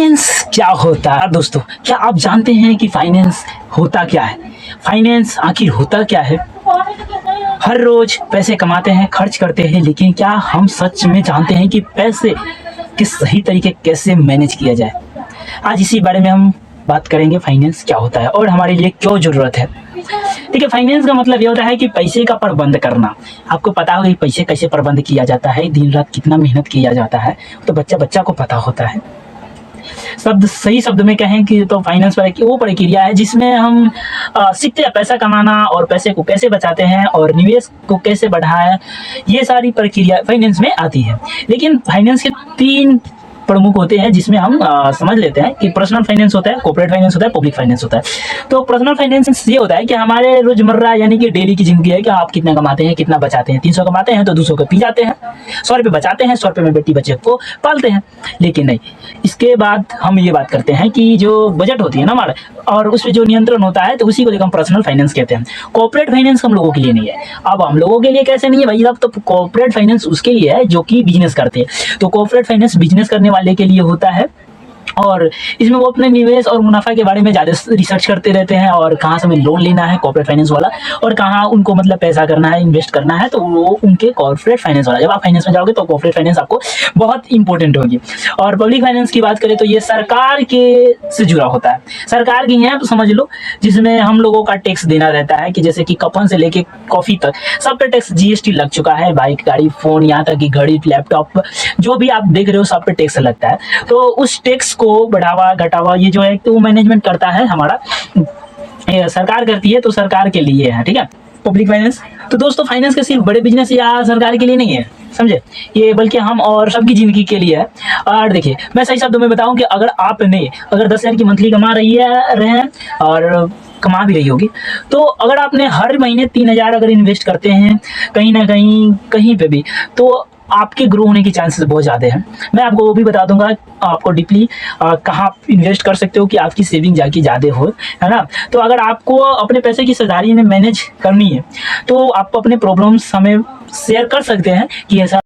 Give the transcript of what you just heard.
Finance क्या होता है दोस्तों? क्या आप जानते हैं कि फाइनेंस होता क्या है? फाइनेंस आखिर होता क्या है? हर रोज पैसे कमाते हैं, खर्च करते हैं, लेकिन क्या हम सच में जानते हैं कि पैसे किस सही तरीके कैसे मैनेज किया जाए? आज इसी बारे में हम बात करेंगे, फाइनेंस क्या होता है और हमारे लिए क्यों जरूरत है। ठीक है, फाइनेंस का मतलब ये होता है कि पैसे का प्रबंध करना। आपको पता होगा कि पैसे कैसे प्रबंध किया जाता है, दिन रात कितना मेहनत किया जाता है, तो बच्चा को पता होता है। सही शब्द में कहें कि तो फाइनेंस वो प्रक्रिया है जिसमें हम सीखते हैं पैसा कमाना और पैसे को कैसे बचाते हैं और निवेश को कैसे बढ़ाएं। ये सारी प्रक्रिया फाइनेंस में आती है। लेकिन फाइनेंस के 3 प्रमुख होते हैं जिसमें हम समझ लेते हैं कि पर्सनल फाइनेंस होता है, कॉर्पोरेट फाइनेंस होता है, पब्लिक फाइनेंस होता है। तो पर्सनल फाइनेंस ये होता है कि हमारे रोजमर्रा यानी कि डेली की जिंदगी है कि आप कितना कमाते हैं, कितना बचाते हैं। 300 कमाते हैं तो 200 को पी जाते हैं, 100 रुपये बचाते हैं, 100 रुपये में बेटी बच्चे को पालते हैं। लेकिन नहीं, इसके बाद हम ये बात करते हैं कि जो बजट होती है ना हमारा, और उस पर जो नियंत्रण होता है, तो उसी को हम पर्सनल फाइनेंस कहते हैं। कॉर्पोरेट फाइनेंस हम लोगों के लिए नहीं है। अब हम लोगों के लिए कैसे नहीं है भाई? अब तो कॉर्पोरेट फाइनेंस उसके लिए है जो कि बिजनेस करते हैं। तो कॉर्पोरेट फाइनेंस बिजनेस करने वाले के लिए होता है और इसमें वो अपने निवेश और मुनाफा के बारे में ज़्यादा रिसर्च करते रहते हैं और कहाँ से हमें लोन लेना है कॉर्पोरेट फाइनेंस वाला, और कहाँ उनको मतलब पैसा करना है, इन्वेस्ट करना है, तो वो उनके कॉर्पोरेट फाइनेंस वाला। जब आप फाइनेंस में जाओगे तो कॉर्पोरेट फाइनेंस आपको बहुत इंपॉर्टेंट होगी। और पब्लिक फाइनेंस की बात करें तो ये सरकार के से जुड़ा होता है। सरकार की है तो समझ लो, जिसमें हम लोगों का टैक्स देना रहता है कि जैसे कि कफन से लेके कॉफी तक सब पे टैक्स, जीएसटी लग चुका है। बाइक, गाड़ी, फोन, यहाँ तक कि घड़ी, लैपटॉप, जो भी आप देख रहे हो सब पे टैक्स लगता है। तो उस टैक्स को बढ़ावा घटावा ये जो है तो मैनेजमेंट करता है हमारा, सरकार करती है, तो सरकार के लिए है। ठीक है, पब्लिक फाइनेंस। तो दोस्तों फाइनेंस का सिर्फ बड़े बिजनेस या सरकार के लिए नहीं है, समझे ये, बल्कि हम और सबकी जिंदगी के लिए है। और देखिए, मैं सही शब्दों में बताऊं कि अगर 10,000 की मंथली कमा रहे हैं और कमा भी रही होगी, तो अगर आपने हर महीने 3,000 अगर इन्वेस्ट करते हैं कहीं ना कहीं कहीं पे भी, तो आपके ग्रो होने की चांसेस बहुत ज़्यादा हैं। मैं आपको वो भी बता दूंगा आपको डीपली कहाँ इन्वेस्ट कर सकते हो कि आपकी सेविंग जाके ज़्यादा हो, है ना। तो अगर आपको अपने पैसे की समझदारी में मैनेज करनी है तो आप अपने प्रॉब्लम्स हमें शेयर कर सकते हैं कि ऐसा